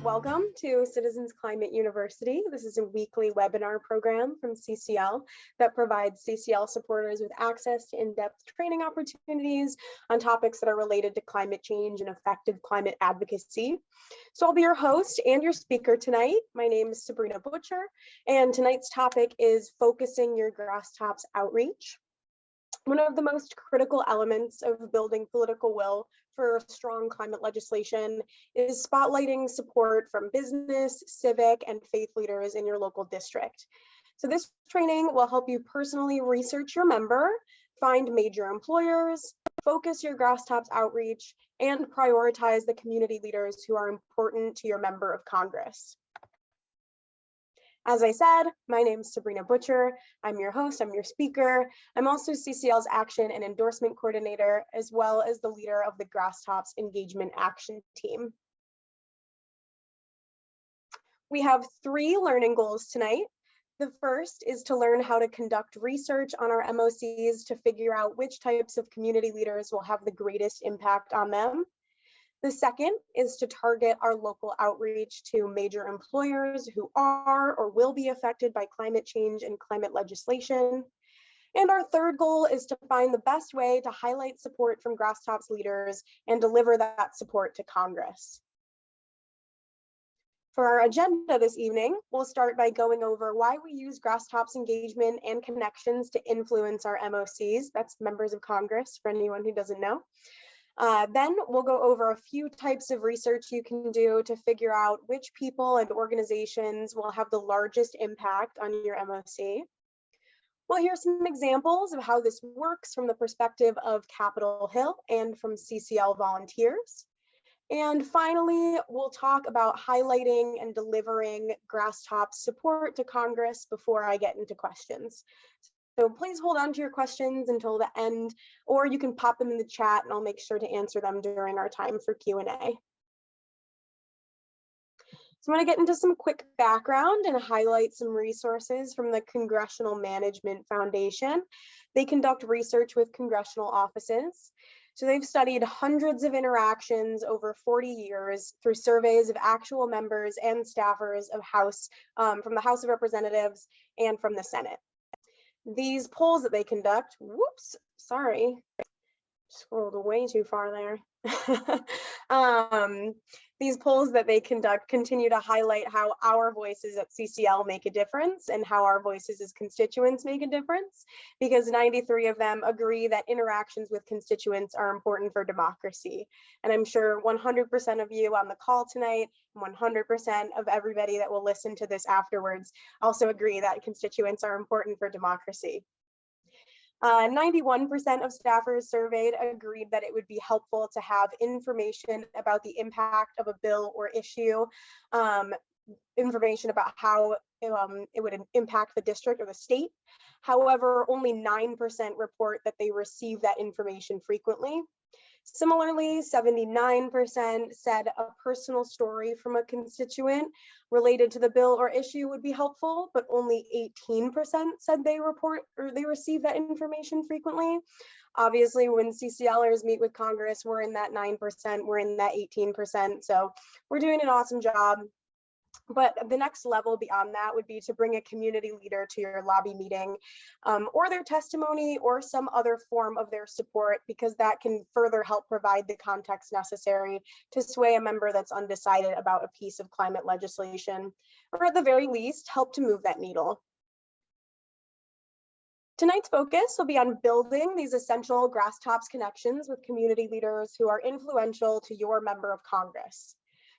Welcome to Citizens Climate University. This is a weekly webinar program from CCL that provides CCL supporters with access to in-depth training opportunities on topics that are related to climate change and effective climate advocacy. So I'll be your host and your speaker tonight. My name is Sabrina Butcher, and tonight's topic is focusing your Grasstops outreach. One of the most critical elements of building political will for strong climate legislation is spotlighting support from business, civic, and faith leaders in your local district. So this training will help you personally research your member, find major employers, focus your Grasstops outreach, and prioritize the community leaders who are important to your member of Congress. As I said, my name is Sabrina Butcher. I'm your host, I'm your speaker. I'm also CCL's Action and Endorsement Coordinator, as well as the leader of the Grasstops Engagement Action Team. We have 3 learning goals tonight. The first is to learn how to conduct research on our MOCs to figure out which types of community leaders will have the greatest impact on them. The second is to target our local outreach to major employers who are or will be affected by climate change and climate legislation. And our third goal is to find the best way to highlight support from Grasstops leaders and deliver that support to Congress. For our agenda this evening, we'll start by going over why we use Grasstops engagement and connections to influence our MOCs. That's members of Congress, for anyone who doesn't know. Then we'll go over a few types of research you can do to figure out which people and organizations will have the largest impact on your MOC. We'll hear some examples of how this works from the perspective of Capitol Hill and from CCL volunteers. And finally, we'll talk about highlighting and delivering Grasstops support to Congress before I get into questions. So please hold on to your questions until the end, or you can pop them in the chat and I'll make sure to answer them during our time for Q&A. So I'm going to get into some quick background and highlight some resources from the Congressional Management Foundation. They conduct research with congressional offices. So they've studied hundreds of interactions over 40 years through surveys of actual members and staffers of from the House of Representatives and from the Senate. These polls that they conduct, scrolled way too far there. These polls that they conduct continue to highlight how our voices at CCL make a difference and how our voices as constituents make a difference, because 93 of them agree that interactions with constituents are important for democracy. And I'm sure 100% of you on the call tonight, 100% of everybody that will listen to this afterwards also agree that constituents are important for democracy. 91% of staffers surveyed agreed that it would be helpful to have information about the impact of a bill or issue, information about how it would impact the district or the state. However, only 9% report that they receive that information frequently. Similarly, 79% said a personal story from a constituent related to the bill or issue would be helpful, but only 18% said they receive that information frequently. Obviously, when CCLers meet with Congress, we're in that 9%, we're in that 18%, so we're doing an awesome job. But the next level beyond that would be to bring a community leader to your lobby meeting or their testimony or some other form of their support, because that can further help provide the context necessary to sway a member that's undecided about a piece of climate legislation, or at the very least, help to move that needle. Tonight's focus will be on building these essential Grasstops connections with community leaders who are influential to your member of Congress.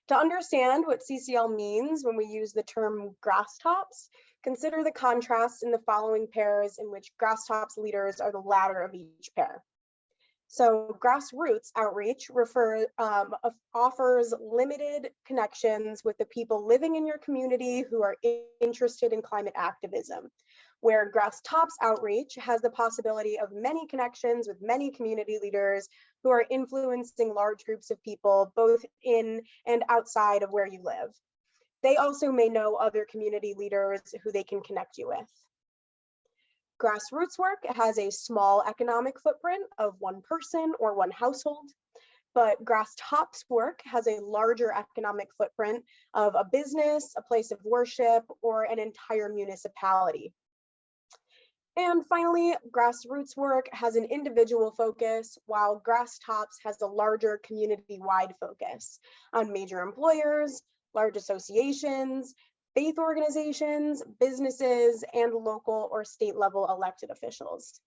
To understand what CCL means when we use the term Grasstops, consider the contrasts in the following pairs in which Grasstops leaders are the latter of each pair. So grassroots outreach offers limited connections with the people living in your community who are interested in climate activism, where Grasstops outreach has the possibility of many connections with many community leaders who are influencing large groups of people, both in and outside of where you live. They also may know other community leaders who they can connect you with. Grassroots work has a small economic footprint of one person or one household. but Grasstops work has a larger economic footprint of a business, a place of worship, or an entire municipality. And finally, grassroots work has an individual focus, while Grasstops has a larger community-wide focus on major employers, large associations, faith organizations, businesses, and local or state level elected officials.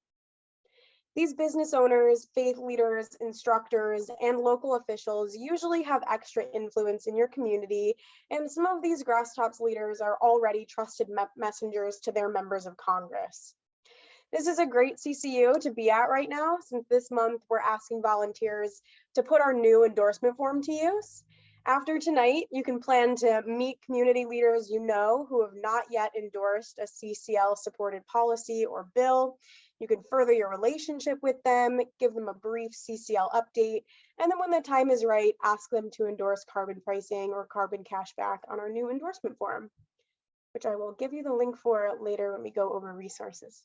These business owners, faith leaders, instructors, and local officials usually have extra influence in your community, and some of these Grasstops leaders are already trusted messengers to their members of Congress. This is a great CCU to be at right now, since this month we're asking volunteers to put our new endorsement form to use. After tonight, you can plan to meet community leaders you know who have not yet endorsed a CCL supported policy or bill. You can further your relationship with them, give them a brief CCL update, and then when the time is right, ask them to endorse carbon pricing or carbon cashback on our new endorsement form, which I will give you the link for later when we go over resources.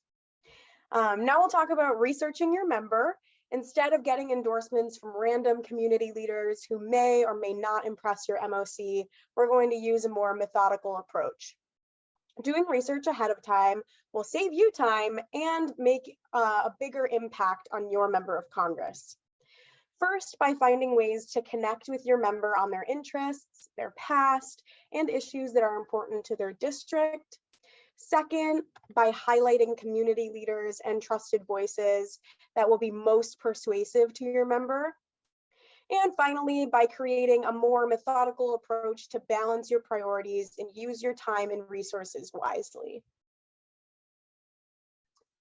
Now we'll talk about researching your member. Instead of getting endorsements from random community leaders who may or may not impress your MOC, we're going to use a more methodical approach. Doing research ahead of time will save you time and make a bigger impact on your member of Congress. First, by finding ways to connect with your member on their interests, their past, and issues that are important to their district. Second, by highlighting community leaders and trusted voices that will be most persuasive to your member. And finally, by creating a more methodical approach to balance your priorities and use your time and resources wisely.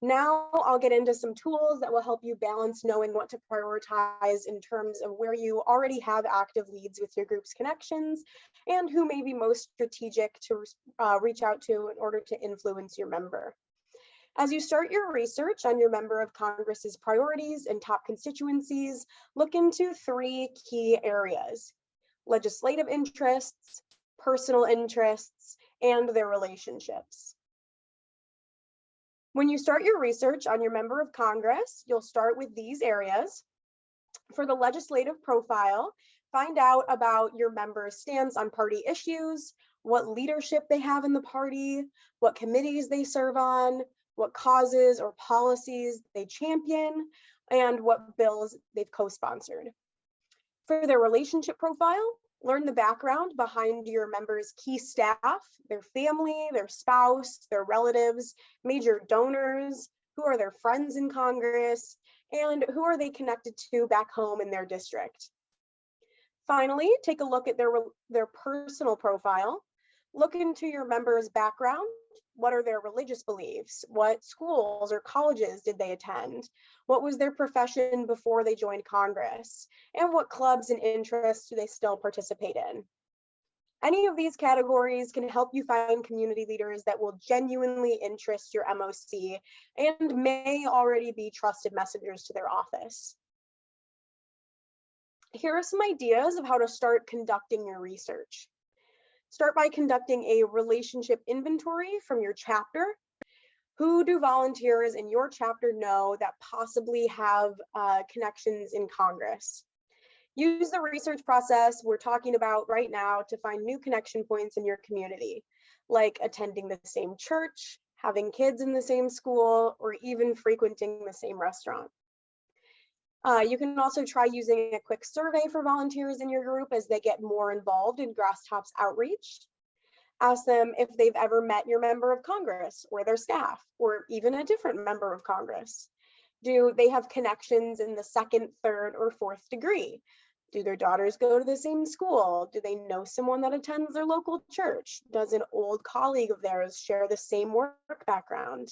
Now I'll get into some tools that will help you balance knowing what to prioritize in terms of where you already have active leads with your group's connections and who may be most strategic to reach out to in order to influence your member. As you start your research on your member of Congress's priorities and top constituencies, look into 3 key areas: legislative interests, personal interests, and their relationships. When you start your research on your member of Congress, you'll start with these areas. For the legislative profile, find out about your member's stance on party issues, what leadership they have in the party, what committees they serve on, what causes or policies they champion, and what bills they've co-sponsored. For their relationship profile, learn the background behind your member's key staff, their family, their spouse, their relatives, major donors, who are their friends in Congress, and who are they connected to back home in their district. Finally, take a look at their personal profile. Look into your member's background. What are their religious beliefs? What schools or colleges did they attend? What was their profession before they joined Congress? And what clubs and interests do they still participate in? Any of these categories can help you find community leaders that will genuinely interest your MOC and may already be trusted messengers to their office. Here are some ideas of how to start conducting your research. Start by conducting a relationship inventory from your chapter. Who do volunteers in your chapter know that possibly have connections in Congress? Use the research process we're talking about right now to find new connection points in your community, like attending the same church, having kids in the same school, or even frequenting the same restaurant. You can also try using a quick survey for volunteers in your group as they get more involved in Grasstops outreach. Ask them if they've ever met your member of Congress or their staff, or even a different member of Congress. Do they have connections in the 2nd, 3rd, or 4th degree? Do their daughters go to the same school? Do they know someone that attends their local church? Does an old colleague of theirs share the same work background?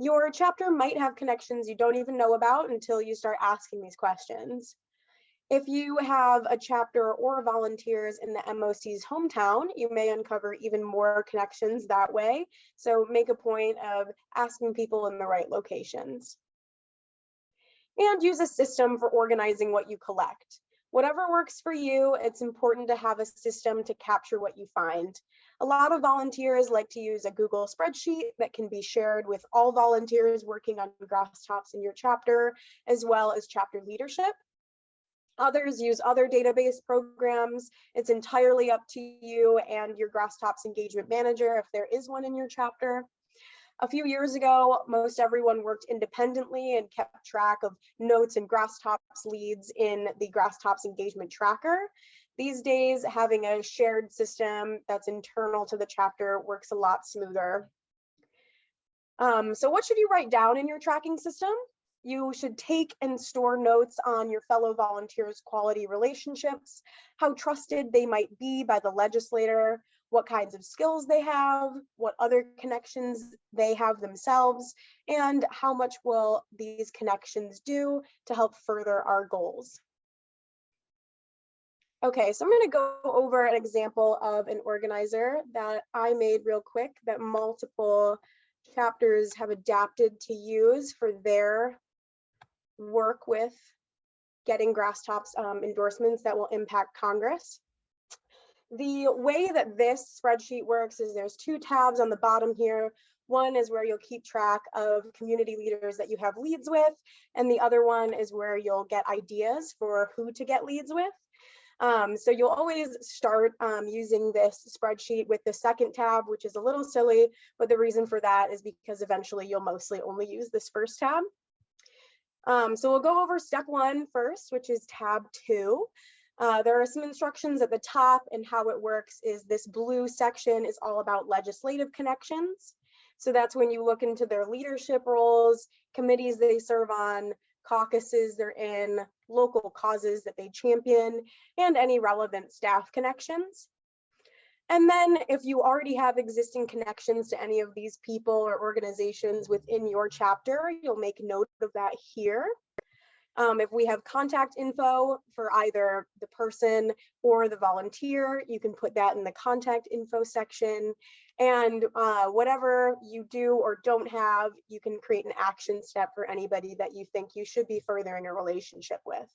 Your chapter might have connections you don't even know about until you start asking these questions. If you have a chapter or volunteers in the MOC's hometown, you may uncover even more connections that way. So make a point of asking people in the right locations. And use a system for organizing what you collect. Whatever works for you, it's important to have a system to capture what you find. A lot of volunteers like to use a Google spreadsheet that can be shared with all volunteers working on Grasstops in your chapter, as well as chapter leadership. Others use other database programs. It's entirely up to you and your Grasstops engagement manager, if there is one in your chapter. A few years ago, most everyone worked independently and kept track of notes and Grasstops leads in the Grasstops engagement tracker. These days, having a shared system that's internal to the chapter works a lot smoother. So what should you write down in your tracking system? You should take and store notes on your fellow volunteers' quality relationships, how trusted they might be by the legislator, what kinds of skills they have, what other connections they have themselves, and how much will these connections do to help further our goals. Okay, so I'm going to go over an example of an organizer that I made real quick that multiple chapters have adapted to use for their work with getting Grasstops endorsements that will impact Congress. The way that this spreadsheet works is there's two tabs on the bottom here. One is where you'll keep track of community leaders that you have leads with, and the other one is where you'll get ideas for who to get leads with. So you'll always start using this spreadsheet with the second tab, which is a little silly, but the reason for that is because eventually you'll mostly only use this first tab. So we'll go over step 1 first, which is tab 2. There are some instructions at the top, and how it works is this blue section is all about legislative connections. So that's when you look into their leadership roles, committees they serve on, caucuses they're in, local causes that they champion, and any relevant staff connections. And then if you already have existing connections to any of these people or organizations within your chapter, you'll make note of that here. If we have contact info for either the person or the volunteer, you can put that in the contact info section. And whatever you do or don't have, you can create an action step for anybody that you think you should be furthering a relationship with.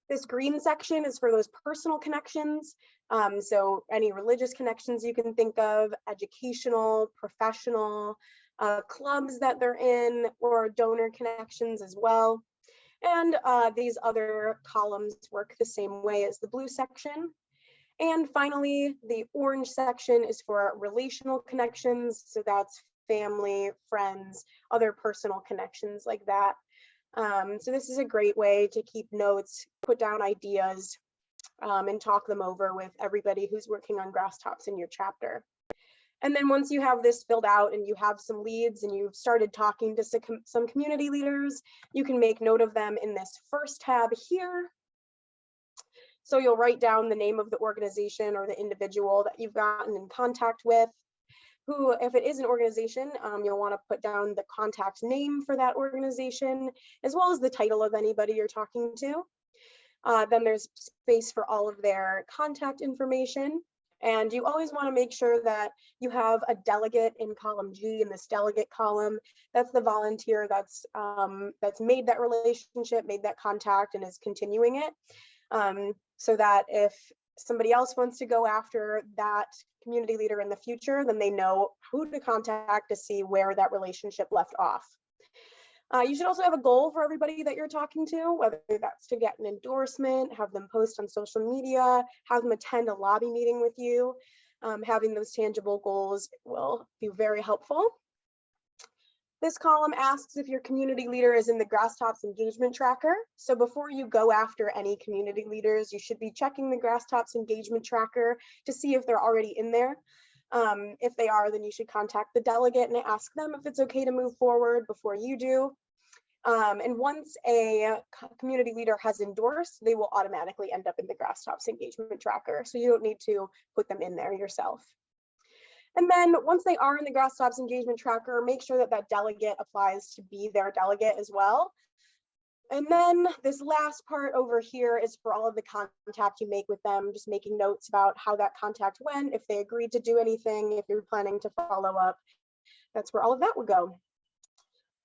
This green section is for those personal connections. So any religious connections you can think of, educational, professional, clubs that they're in, or donor connections as well. And these other columns work the same way as the blue section. And finally, the orange section is for relational connections. So that's family, friends, other personal connections like that. So this is a great way to keep notes, put down ideas, and talk them over with everybody who's working on Grasstops in your chapter. And then once you have this filled out and you have some leads and you've started talking to some community leaders, you can make note of them in this first tab here. So you'll write down the name of the organization or the individual that you've gotten in contact with. Who, if it is an organization, you'll want to put down the contact name for that organization, as well as the title of anybody you're talking to. Then there's space for all of their contact information. And you always want to make sure that you have a delegate in column G, in this delegate column. That's the volunteer that's made that relationship, made that contact, and is continuing it. So that if somebody else wants to go after that community leader in the future, then they know who to contact to see where that relationship left off. You should also have a goal for everybody that you're talking to, whether that's to get an endorsement, have them post on social media, have them attend a lobby meeting with you. Having those tangible goals will be very helpful. This column asks if your community leader is in the Grasstops engagement tracker. So before you go after any community leaders, you should be checking the Grasstops engagement tracker to see if they're already in there. If they are, then you should contact the delegate and ask them if it's okay to move forward before you do. And once a community leader has endorsed, they will automatically end up in the Grasstops engagement tracker. So you don't need to put them in there yourself. And then once they are in the Grasstops engagement tracker, make sure that that delegate applies to be their delegate as well. And then this last part over here is for all of the contact you make with them, just making notes about how that contact went, if they agreed to do anything, if you're planning to follow up. That's where all of that would go.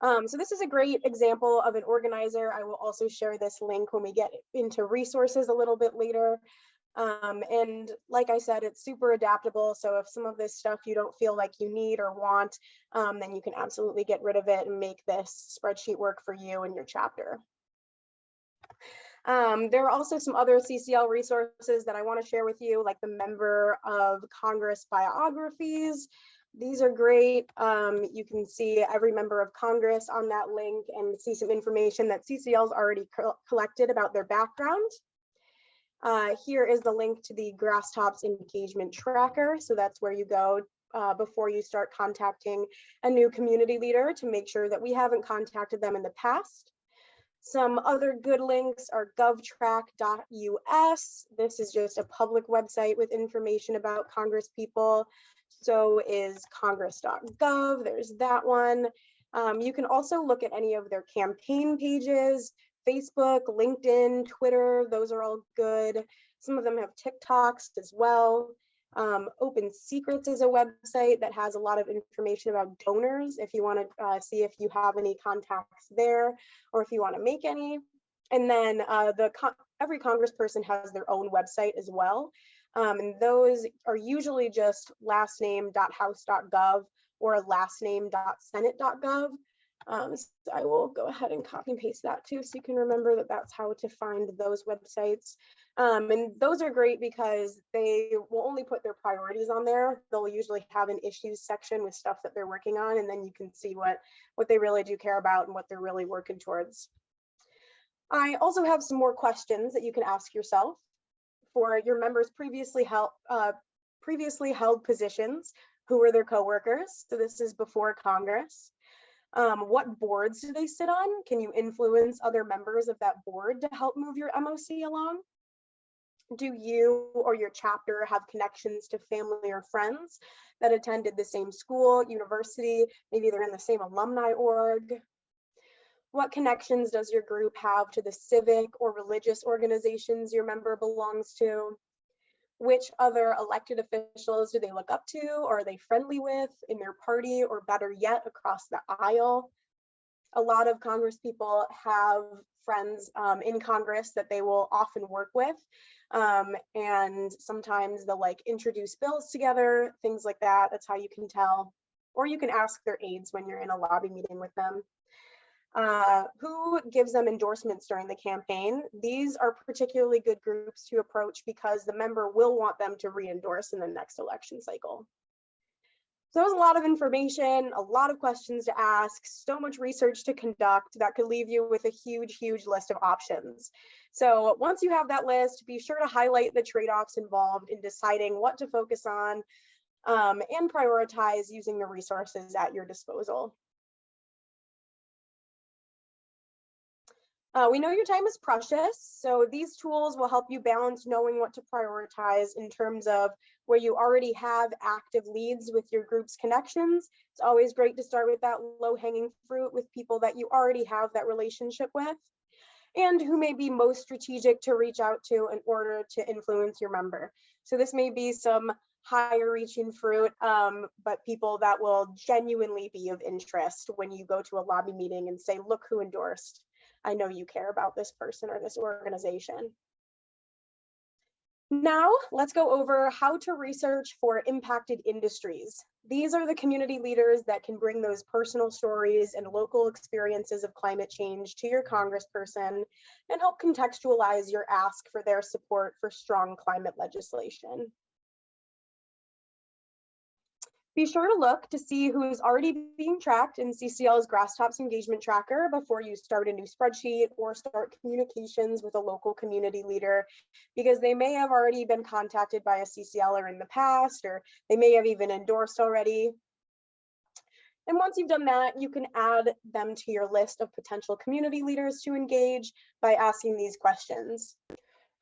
So this is a great example of an organizer. I will also share this link when we get into resources a little bit later. And like I said, it's super adaptable. So if some of this stuff you don't feel like you need or want, then you can absolutely get rid of it and make this spreadsheet work for you and your chapter. There are also some other CCL resources that I want to share with you, like the Member of Congress biographies. These are great. You can see every member of Congress on that link and see some information that CCL's already collected about their background. Here is the link to the Grasstops engagement tracker. So that's where you go before you start contacting a new community leader to make sure that we haven't contacted them in the past. Some other good links are govtrack.us. This is just a public website with information about Congress people. So is congress.gov, there's that one. You can also look at any of their campaign pages, Facebook, LinkedIn, Twitter, those are all good. Some of them have TikToks as well. Open Secrets is a website that has a lot of information about donors if you want to see if you have any contacts there or if you want to make any. And then every congressperson has their own website as well. And those are usually just lastname.house.gov or lastname.senate.gov. So I will go ahead and copy and paste that too, so you can remember that that's how to find those websites. And those are great because they will only put their priorities on there. They'll usually have an issues section with stuff that they're working on, and then you can see what they really do care about and what they're really working towards. I also have some more questions that you can ask yourself for your members previously held positions. Who were their coworkers? So this is before Congress. What boards do they sit on? Can you influence other members of that board to help move your MOC along? Do you or your chapter have connections to family or friends that attended the same school, university? Maybe they're in the same alumni org. What connections does your group have to the civic or religious organizations your member belongs to? Which other elected officials do they look up to or are they friendly with in their party, or better yet, across the aisle? A lot of Congress people have friends in Congress that they will often work with. And sometimes they'll like introduce bills together, things like that. That's how you can tell. Or you can ask their aides when you're in a lobby meeting with them. Who gives them endorsements during the campaign? These are particularly good groups to approach because the member will want them to re-endorse in the next election cycle. So that was a lot of information, a lot of questions to ask, so much research to conduct that could leave you with a huge, huge list of options. So once you have that list, be sure to highlight the trade-offs involved in deciding what to focus on and prioritize using the resources at your disposal. We know your time is precious, so these tools will help you balance knowing what to prioritize in terms of where you already have active leads with your group's connections. It's always great to start with that low-hanging fruit with people that you already have that relationship with, and who may be most strategic to reach out to in order to influence your member. So this may be some higher reaching fruit, but people that will genuinely be of interest when you go to a lobby meeting and say, look who endorsed. I know you care about this person or this organization. Now, let's go over how to research for impacted industries. These are the community leaders that can bring those personal stories and local experiences of climate change to your congressperson and help contextualize your ask for their support for strong climate legislation. Be sure to look to see who is already being tracked in CCL's Grasstops engagement tracker before you start a new spreadsheet or start communications with a local community leader, because they may have already been contacted by a CCLer in the past, or they may have even endorsed already. And once you've done that, you can add them to your list of potential community leaders to engage by asking these questions.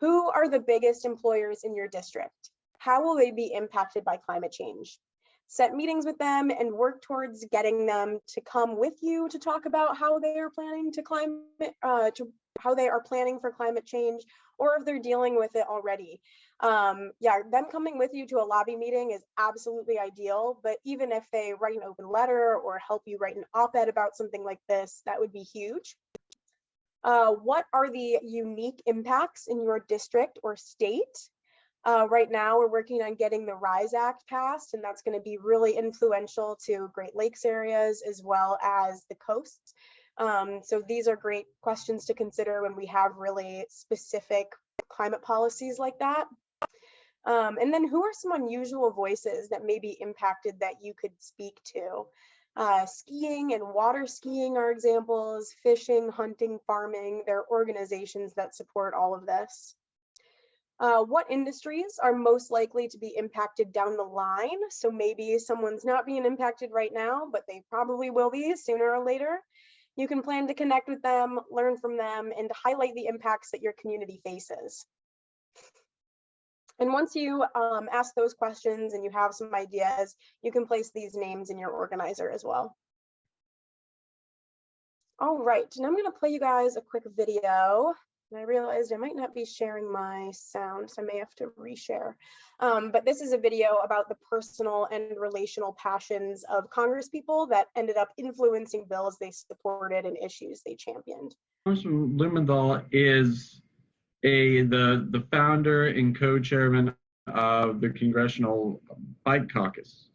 Who are the biggest employers in your district? How will they be impacted by climate change? Set meetings with them and work towards getting them to come with you to talk about how they are planning for climate change, or if they're dealing with it already. Yeah, them coming with you to a lobby meeting is absolutely ideal, but even if they write an open letter or help you write an op-ed about something like this, that would be huge. What are the unique impacts in your district or state? Right now, we're working on getting the RISE Act passed, and that's going to be really influential to Great Lakes areas as well as the coasts. So these are great questions to consider when we have really specific climate policies like that. And then who are some unusual voices that may be impacted that you could speak to? Skiing and water skiing are examples, fishing, hunting, farming. There are organizations that support all of this. What industries are most likely to be impacted down the line? So maybe someone's not being impacted right now, but they probably will be sooner or later. You can plan to connect with them, learn from them, and highlight the impacts that your community faces. And once you ask those questions and you have some ideas, you can place these names in your organizer as well. All right, and I'm going to play you guys a quick video. And I realized I might not be sharing my sound, so I may have to reshare. But this is a video about the personal and relational passions of Congresspeople that ended up influencing bills they supported and issues they championed. Congressman Blumenthal is the founder and co-chairman of the Congressional Bike Caucus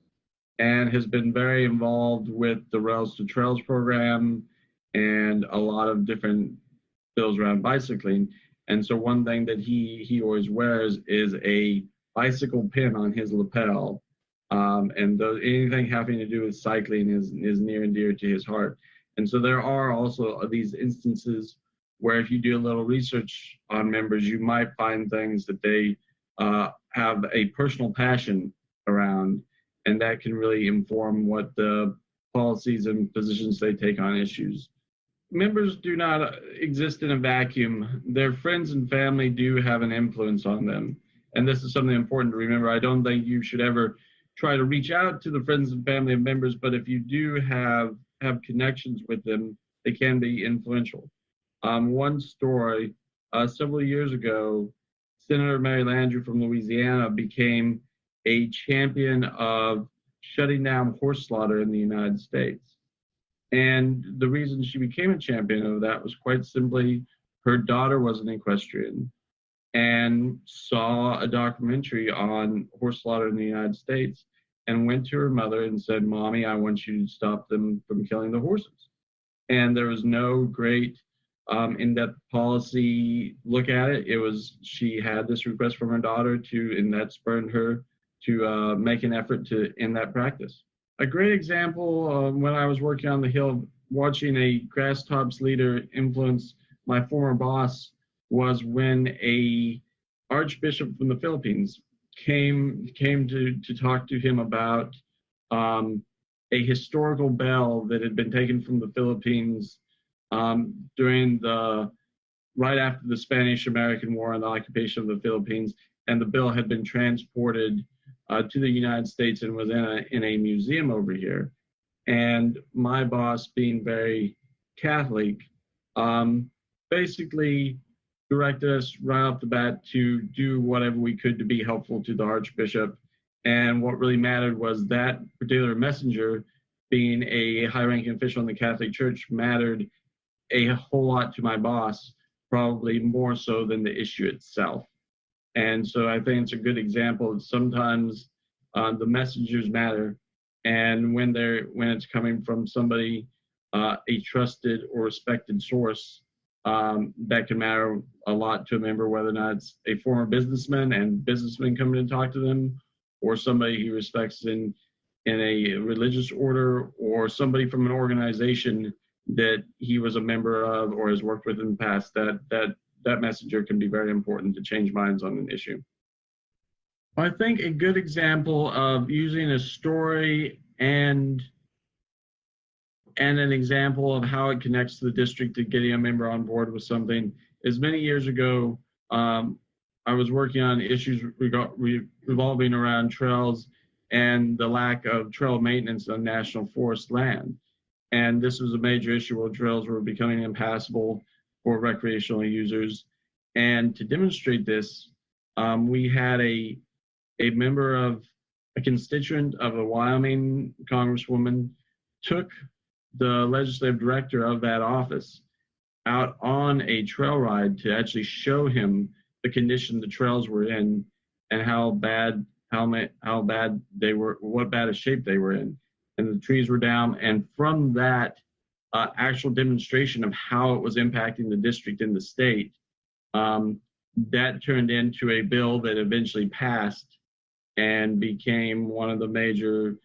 and has been very involved with the Rails to Trails program and a lot of different bills around bicycling. And so one thing that he always wears is a bicycle pin on his lapel. And anything having to do with cycling is near and dear to his heart. And so there are also these instances where if you do a little research on members, you might find things that they have a personal passion around, and that can really inform what the policies and positions they take on issues. Members do not exist in a vacuum. Their friends and family do have an influence on them. And this is something important to remember. I don't think you should ever try to reach out to the friends and family of members, but if you do have connections with them, they can be influential. One story, several years ago, Senator Mary Landrieu from Louisiana became a champion of shutting down horse slaughter in the United States. And the reason she became a champion of that was quite simply her daughter was an equestrian and saw a documentary on horse slaughter in the United States and went to her mother and said, "Mommy, I want you to stop them from killing the horses." And there was no great in-depth policy look at it. It was, she had this request from her daughter and that spurred her to make an effort to end that practice. A great example when I was working on the Hill, watching a Grasstops leader influence my former boss was when a archbishop from the Philippines came to talk to him about a historical bell that had been taken from the Philippines during right after the Spanish-American War and the occupation of the Philippines, and the bill had been transported to the United States and was in a museum over here. And my boss, being very Catholic, basically directed us right off the bat to do whatever we could to be helpful to the Archbishop. And what really mattered was that particular messenger, being a high-ranking official in the Catholic Church, mattered a whole lot to my boss, probably more so than the issue itself. And so I think it's a good example that sometimes the messengers matter, and when it's coming from somebody, a trusted or respected source, that can matter a lot to a member, whether or not it's a former businessman and businessmen coming to talk to them, or somebody he respects in a religious order, or somebody from an organization that he was a member of or has worked with in the past. That messenger can be very important to change minds on an issue. I think a good example of using a story and an example of how it connects to the district to getting a member on board with something is many years ago, I was working on issues revolving around trails and the lack of trail maintenance on national forest land. And this was a major issue where trails were becoming impassable for recreational users. And to demonstrate this, we had a constituent of a Wyoming congresswoman took the legislative director of that office out on a trail ride to actually show him the condition the trails were in and how bad they were, what bad a shape they were in. And the trees were down. And from that, actual demonstration of how it was impacting the district and the state. That turned into a bill that eventually passed and became one of the major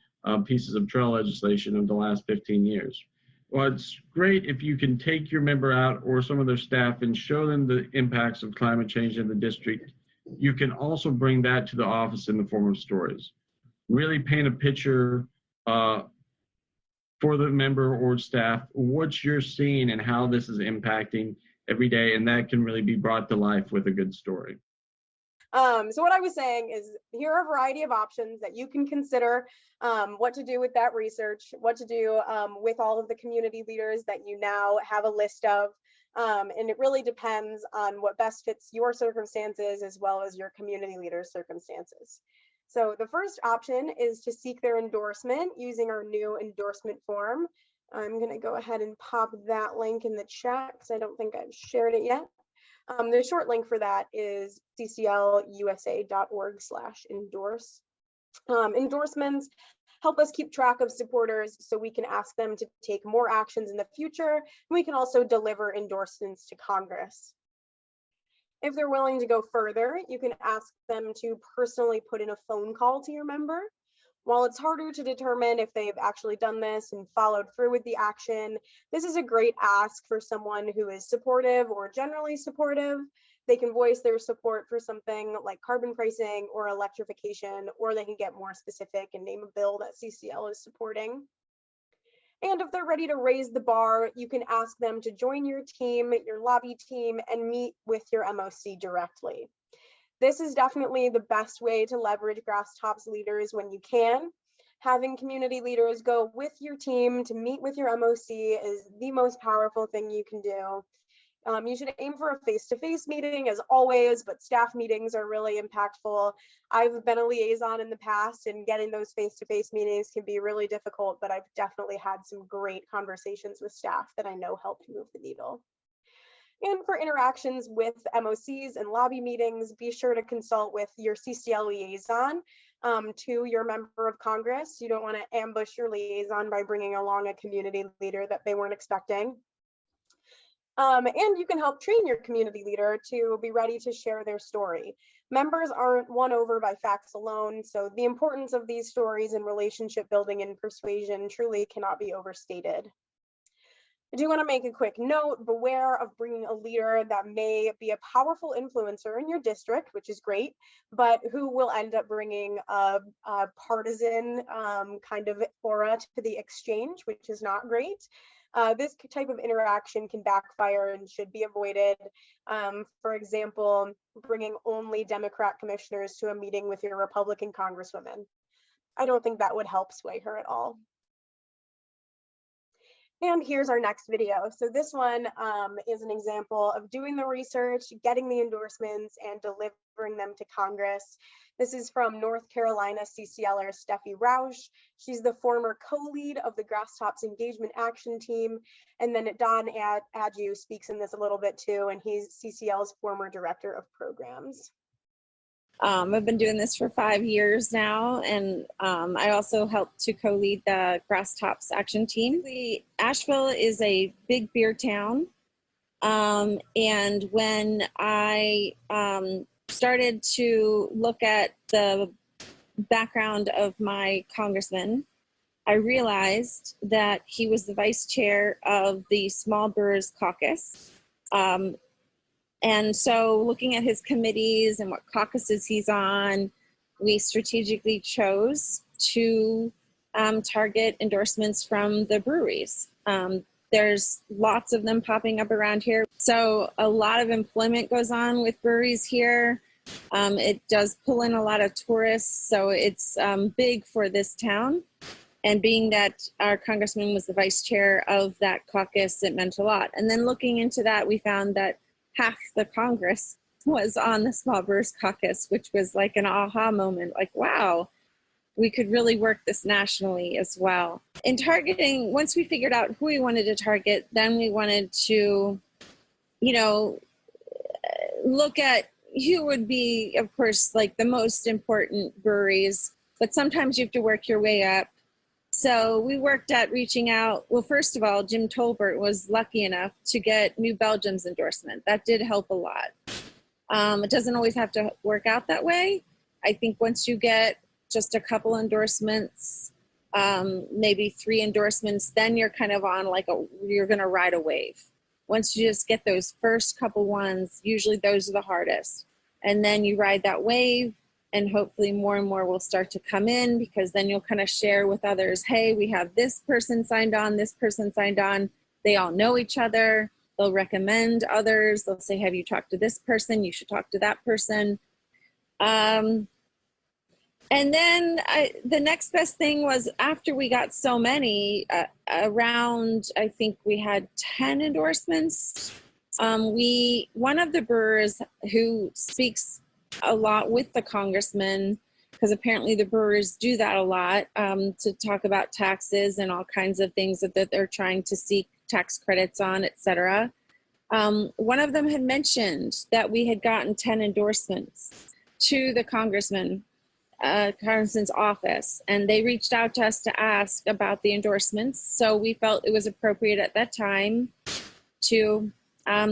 pieces of trail legislation of the last 15 years. Well, it's great if you can take your member out or some of their staff and show them the impacts of climate change in the district. You can also bring that to the office in the form of stories. Really paint a picture for the member or staff, what you're seeing and how this is impacting every day, and that can really be brought to life with a good story. So what I was saying is, here are a variety of options that you can consider what to do with that research, what to do with all of the community leaders that you now have a list of. And it really depends on what best fits your circumstances as well as your community leader's circumstances. So the first option is to seek their endorsement using our new endorsement form. I'm going to go ahead and pop that link in the chat because I don't think I've shared it yet. The short link for that is cclusa.org/endorse. Endorsements help us keep track of supporters so we can ask them to take more actions in the future, and we can also deliver endorsements to Congress. If they're willing to go further, you can ask them to personally put in a phone call to your member. While it's harder to determine if they've actually done this and followed through with the action, this is a great ask for someone who is supportive or generally supportive. They can voice their support for something like carbon pricing or electrification, or they can get more specific and name a bill that CCL is supporting. And if they're ready to raise the bar, you can ask them to join your team, your lobby team, and meet with your MOC directly. This is definitely the best way to leverage Grasstops leaders when you can. Having community leaders go with your team to meet with your MOC is the most powerful thing you can do. You should aim for a face-to-face meeting as always, but staff meetings are really impactful. I've been a liaison in the past, and getting those face-to-face meetings can be really difficult, but I've definitely had some great conversations with staff that I know helped move the needle. And for interactions with MOCs and lobby meetings, be sure to consult with your CCL liaison to your member of Congress. You don't want to ambush your liaison by bringing along a community leader that they weren't expecting. And you can help train your community leader to be ready to share their story. Members aren't won over by facts alone, so the importance of these stories in relationship building and persuasion truly cannot be overstated. I do want to make a quick note: beware of bringing a leader that may be a powerful influencer in your district, which is great, but who will end up bringing a partisan kind of aura to the exchange, which is not great. This type of interaction can backfire and should be avoided. For example, bringing only Democrat commissioners to a meeting with your Republican congresswoman. I don't think that would help sway her at all. And here's our next video. So this one is an example of doing the research, getting the endorsements, and delivering them to Congress. This is from North Carolina CCLer Steffi Roush. She's the former co-lead of the Grasstops Engagement Action Team. And then Don Adju speaks in this a little bit too, and he's CCL's former director of programs. I've been doing this for 5 years now, and I also helped to co-lead the Grasstops Action Team. Asheville is a big beer town, and when I started to look at the background of my congressman, I realized that he was the vice chair of the Small Brewers Caucus. And so looking at his committees and what caucuses he's on, we strategically chose to target endorsements from the breweries. There's lots of them popping up around here. So a lot of employment goes on with breweries here. It does pull in a lot of tourists, so it's big for this town. And being that our congressman was the vice chair of that caucus, it meant a lot. And then looking into that, we found that half the Congress was on the Small Brewers Caucus, which was like an aha moment, like, wow, we could really work this nationally as well. In targeting, once we figured out who we wanted to target, then we wanted to, you know, look at who would be, of course, like the most important breweries, but sometimes you have to work your way up. So we worked at reaching out. Well, first of all, Jim Tolbert was lucky enough to get New Belgium's endorsement. That did help a lot. It doesn't always have to work out that way. I think once you get just a couple endorsements, maybe 3 endorsements, then you're kind of on you're going to ride a wave. Once you just get those first couple ones, usually those are the hardest. And then you ride that wave, and hopefully more and more will start to come in, because then you'll kind of share with others, hey, we have this person signed on, this person signed on. They all know each other. They'll recommend others. They'll say, have you talked to this person? You should talk to that person. And then the next best thing was, after we got so many, around, I think we had 10 endorsements. One of the brewers who speaks a lot with the congressman, because apparently the brewers do that a lot, to talk about taxes and all kinds of things that they're trying to seek tax credits on, etc. One of them had mentioned that we had gotten 10 endorsements to the congressman's office, and they reached out to us to ask about the endorsements. So we felt it was appropriate at that time to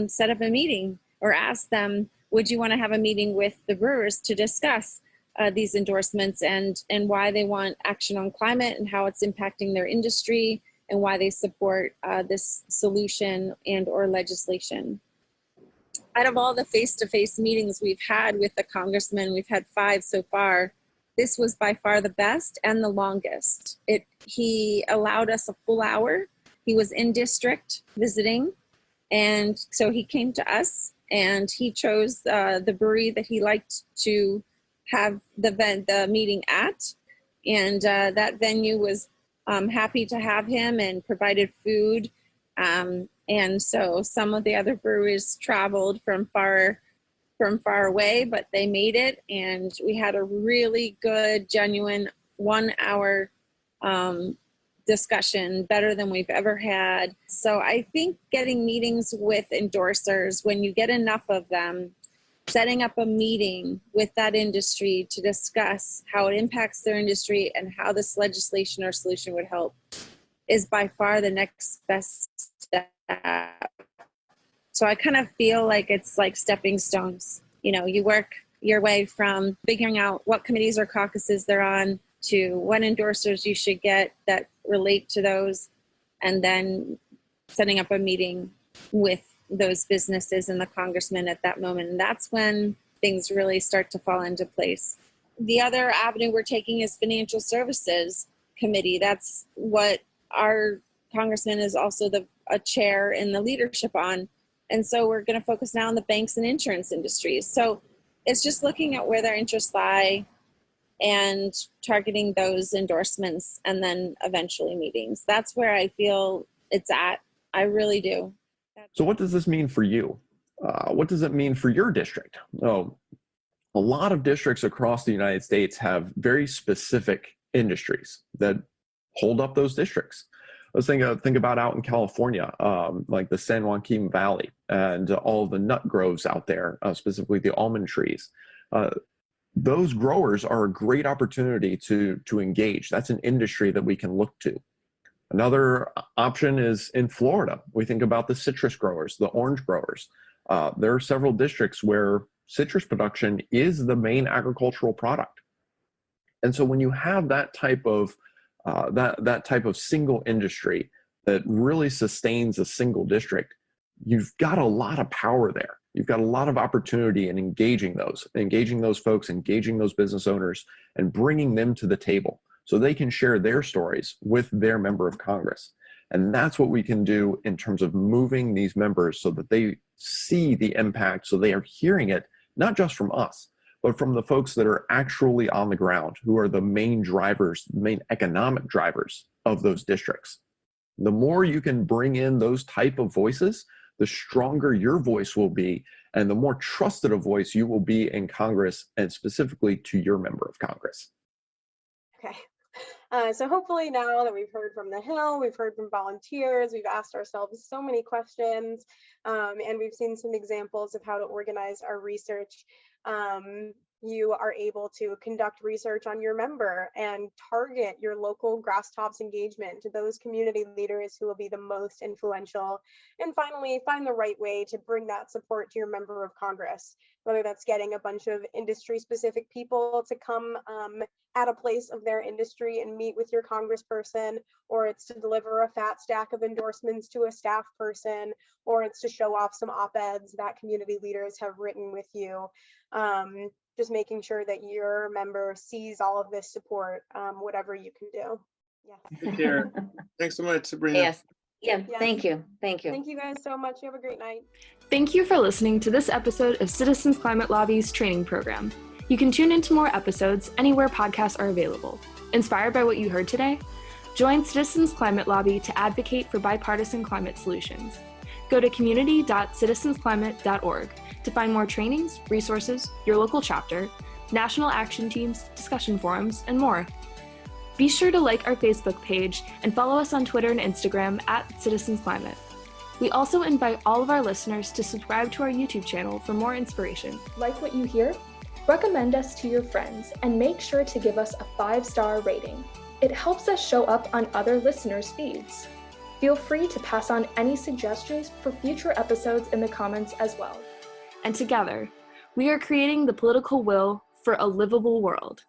set up a meeting, or ask them, would you want to have a meeting with the brewers to discuss these endorsements and why they want action on climate and how it's impacting their industry, and why they support this solution and or legislation. Out of all the face-to-face meetings we've had with the congressman, we've had 5 so far, this was by far the best and the longest. He allowed us a full hour. He was in district visiting, and so he came to us, and he chose the brewery that he liked to have the meeting at. And that venue was happy to have him and provided food. And so some of the other breweries traveled from far away, but they made it. And we had a really good, genuine 1 hour discussion, better than we've ever had. So I think getting meetings with endorsers, when you get enough of them, setting up a meeting with that industry to discuss how it impacts their industry and how this legislation or solution would help, is by far the next best step. So I kind of feel like it's like stepping stones. You know, you work your way from figuring out what committees or caucuses they're on, to what endorsers you should get that relate to those, and then setting up a meeting with those businesses and the congressman at that moment. And that's when things really start to fall into place. The other avenue we're taking is financial services committee. That's what our congressman is also a chair in the leadership on. And so we're going to focus now on the banks and insurance industries. So it's just looking at where their interests lie and targeting those endorsements, and then eventually meetings. That's where I feel it's at. I really do. So what does this mean for you? What does it mean for your district? Oh, a lot of districts across the United States have very specific industries that hold up those districts. Let's think about out in California, like the San Joaquin Valley and all the nut groves out there, specifically the almond trees. Those growers are a great opportunity to engage. That's an industry that we can look to. Another option is in Florida. We think about the citrus growers, the orange growers. There are several districts where citrus production is the main agricultural product. And so when you have that type of single industry that really sustains a single district, you've got a lot of power there. You've got a lot of opportunity in engaging those folks, engaging those business owners, and bringing them to the table so they can share their stories with their member of Congress. And that's what we can do in terms of moving these members so that they see the impact, so they are hearing it, not just from us, but from the folks that are actually on the ground, who are the main drivers, main economic drivers of those districts. The more you can bring in those type of voices, the stronger your voice will be, and the more trusted a voice you will be in Congress, and specifically to your member of Congress. Okay. So hopefully now that we've heard from the Hill, we've heard from volunteers, we've asked ourselves so many questions, and we've seen some examples of how to organize our research. you are able to conduct research on your member and target your local Grasstops engagement to those community leaders who will be the most influential. And finally, find the right way to bring that support to your member of Congress, whether that's getting a bunch of industry-specific people to come at a place of their industry and meet with your congressperson, or it's to deliver a fat stack of endorsements to a staff person, or it's to show off some op-eds that community leaders have written with you. Just making sure that your member sees all of this support, whatever you can do. Yeah. Take care. Thanks so much, Sabrina. Yes. Yeah, Yes. thank you. Thank you. Thank you guys so much. You have a great night. Thank you for listening to this episode of Citizens Climate Lobby's training program. You can tune into more episodes anywhere podcasts are available. Inspired by what you heard today? Join Citizens Climate Lobby to advocate for bipartisan climate solutions. Go to community.citizensclimate.org to find more trainings, resources, your local chapter, national action teams, discussion forums, and more. Be sure to like our Facebook page and follow us on Twitter and Instagram @CitizensClimate. We also invite all of our listeners to subscribe to our YouTube channel for more inspiration. Like what you hear? Recommend us to your friends and make sure to give us a 5-star rating. It helps us show up on other listeners' feeds. Feel free to pass on any suggestions for future episodes in the comments as well. And together, we are creating the political will for a livable world.